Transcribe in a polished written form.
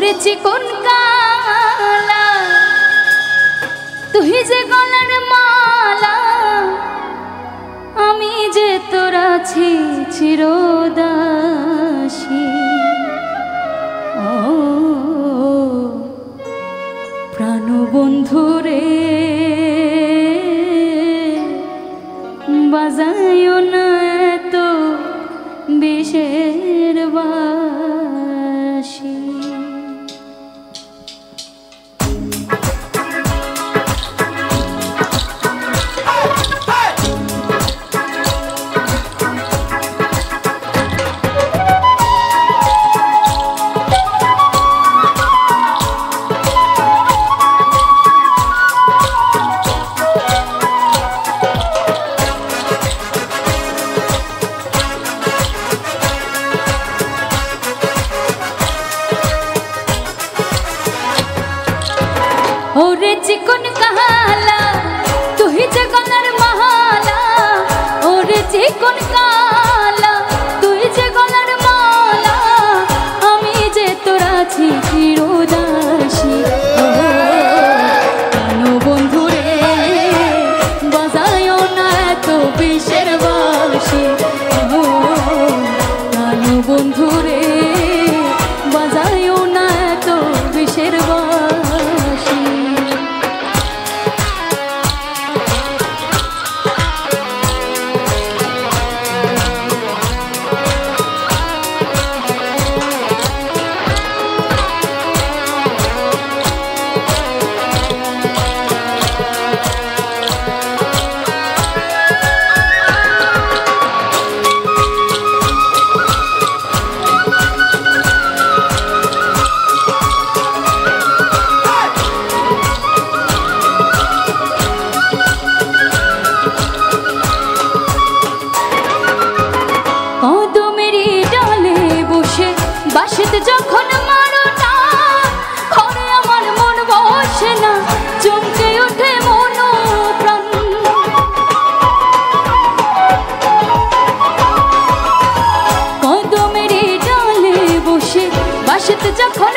ওরে চিকন কালা তুই যে গলার মালা আমি যে তোর আছি চিরদাসী ও প্রাণবন্ধু রে বাজায়ো না এত বিষের বাঁশি। ওরে চিকন কালা তুই যে গলার মালা ওরে চিকন কালা তুই যে গলার মালা আমি যে তোর আছি চিরদাসী প্রাণ বন্ধু রে বাজায়ো না এত বিষের বাঁশি প্রাণ বন্ধু রে বাজায়ো না এত বিষের বাঁশি। বাঁশিতে যখন মারো না ঘরে আমার মন বসে না চমকে ওঠে মন প্রাণ কদমের ডালে বসে বাঁশিতে যখন